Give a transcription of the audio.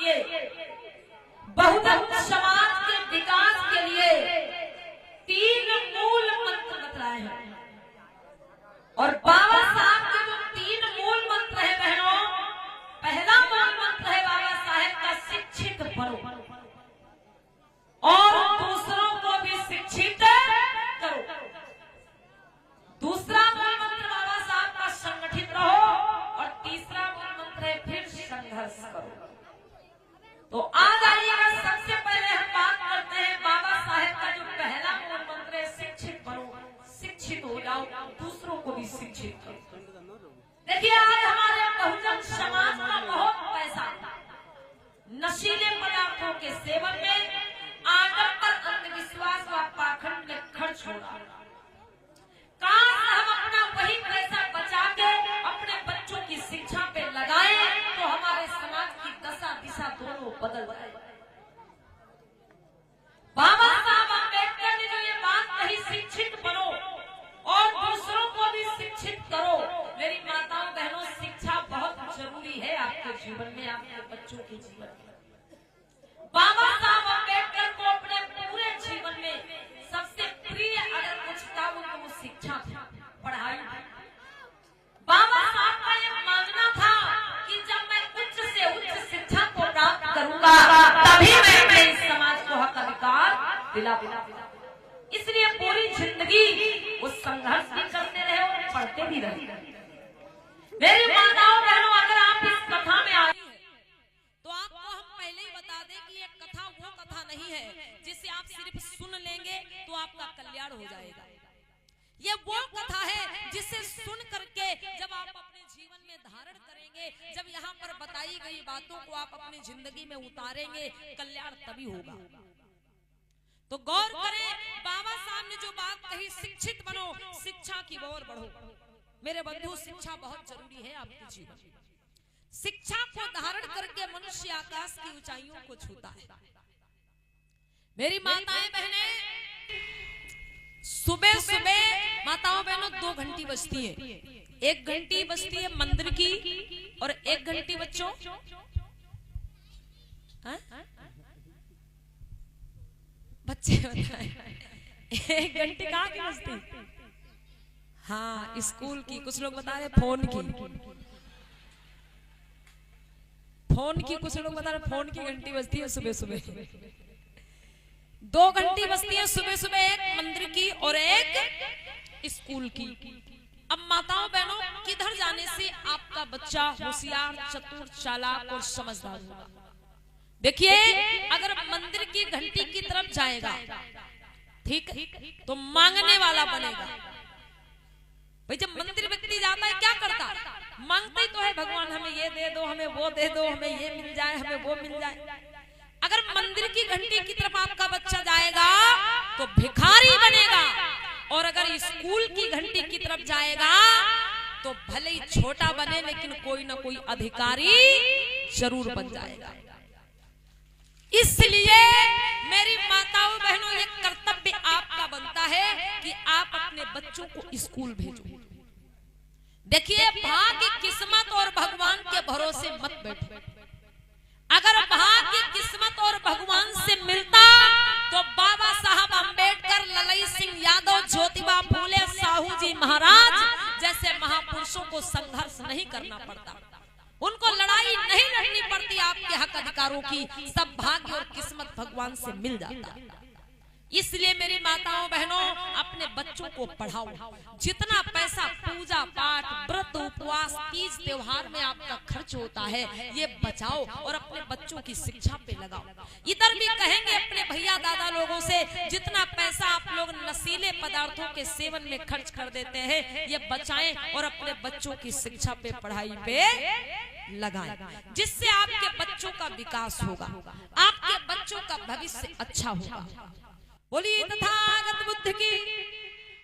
लिए, बहुजन समाज के विकास के लिए 3 मूल मंत्र बतलाए हैं। और बाबा साहब के जो 3 मूल मंत्र है बहनों, पहला मूल मंत्र है बाबा साहब का शिक्षित बनो और दूसरों को भी शिक्षित करो। दूसरा मूल मंत्र बाबा साहब का संगठित रहो और तीसरा मूल मंत्र है फिर संघर्ष करो। तो आज आइएगा, सबसे पहले हम बात करते हैं बाबा साहब का जो पहला मूल मंत्र है शिक्षित बनो, शिक्षित हो जाओ, दूसरों को भी शिक्षित करो। देखिए आज हमारे बहुजन समाज का बहुत पैसा नशीले पदार्थों के सेवन में, आडंबर, अंधविश्वास व पाखंड में खर्च हो रहा है। काश हम अपना वही पैसा बचा के अपने बच्चों की शिक्षा पे लगाएं तो हमारे समाज की दशा दिशा दोनों बदल जाए। बाबा साहब अम्बेडकर ने जो ये बात कही, शिक्षित बनो और दूसरों को भी शिक्षित करो। मेरी माताओं बहनों, शिक्षा बहुत जरूरी है आपके जीवन में, आपके बच्चों के जीवन में। बाबा साहब अम्बेडकर को अपने पूरे जीवन में सबसे प्रिय अगर कुछ था तो वो शिक्षा था, पढ़ाई थी। बाबा साहब का ये मानना था कि जब मैं उच्च से उच्च शिक्षा को प्राप्त करूंगा तभी मैं अपने इस समाज को हक अधिकार दिला पाऊंगा। इसलिए पूरी जिंदगी वो संघर्ष भी करते रहे और पढ़ते भी रहे। मेरी माताओं बहनों, अगर आप इस कथा में आए तो आपको हम पहले ही बता दें कि ये कथा वो कथा नहीं है जिसे आप सिर्फ सुन लेंगे तो आपका कल्याण हो जाएगा। ये वो कथा है जिसे सुन करके जब आप अपने जीवन में धारण करेंगे, जब यहाँ पर बताई गई बातों को आप अपनी जिंदगी में उतारेंगे, कल्याण तभी होगा। तो गौर करें, बाबा साहब ने जो बात कही, शिक्षित बनो, शिक्षा की ओर बढ़ो। मेरे बंधु, शिक्षा बहुत जरूरी है आपके जीवन में। शिक्षा को धारण करके मनुष्य आकाश की ऊंचाइयों को छूता है। मेरी माताएं बहनें, सुबह सुबह माताओं बहनों 2 घंटी बजती है। 1 घंटी बजती है मंदिर की और 1 घंटी बच्चों बच्चे बताएं 1 घंटी कहाँ की बजती? हाँ, स्कूल की। कुछ लोग बता रहे फोन की, कुछ लोग बता रहे फोन की घंटी बजती है सुबह सुबह। 2 घंटी बजती है सुबह सुबह, 1 मंदिर की और 1 स्कूल की। अब माताओं बहनों, किधर जाने से आपका बच्चा होशियार, चतुर, चालाक और समझदार होगा? देखिए, अगर मंदिर की घंटी की तरफ जाएगा, ठीक, तो मांगने वाला बनेगा। भाई जब मंदिर व्यक्ति जाता है क्या करता? मांगते ही तो है, भगवान हमें ये दे दो, हमें वो दे दो, हमें ये मिल जाए, हमें वो मिल जाए। अगर मंदिर की घंटी की तरफ आपका बच्चा जाएगा तो भिखारी बनेगा, और अगर स्कूल की घंटी की तरफ जाएगा तो भले ही छोटा बने लेकिन कोई ना कोई अधिकारी जरूर बन जाएगा। इसलिए मेरी माताओं बहनों, ये कर्तव्य आपका बनता है कि आप अपने बच्चों को स्कूल भेजो। देखिए, भाग्य, किस्मत और भगवान के भरोसे मत बैठो। अगर भाग्य, किस्मत और भगवान से मिलता तो बाबा साहब अम्बेडकर, ललई सिंह यादव, ज्योतिबा फूले, साहू जी महाराज जैसे महापुरुषों को संघर्ष नहीं करना पड़ता, उनको लड़ाई नहीं लड़नी पड़ती आपके हक अधिकारों की। सब भाग्य और किस्मत भगवान से मिल जाता। इसलिए मेरी माताओं बहनों, अपने बच्चों को पढ़ाओ। जितना पैसा पूजा पाठ, व्रत, उपवास, तीज त्योहार में आपका खर्च होता है, ये बचाओ और अपने बच्चों की शिक्षा पे लगाओ। इधर भी कहेंगे अपने भैया दादा लोगों से, जितना पैसा आप लोग नशीले पदार्थों के सेवन में खर्च कर देते हैं, ये बचाएं और अपने बच्चों की शिक्षा पे, पढ़ाई पे लगाएं, जिससे आपके बच्चों का विकास होगा, आपके बच्चों का भविष्य अच्छा होगा। बोलिए तथागत बुद्ध की।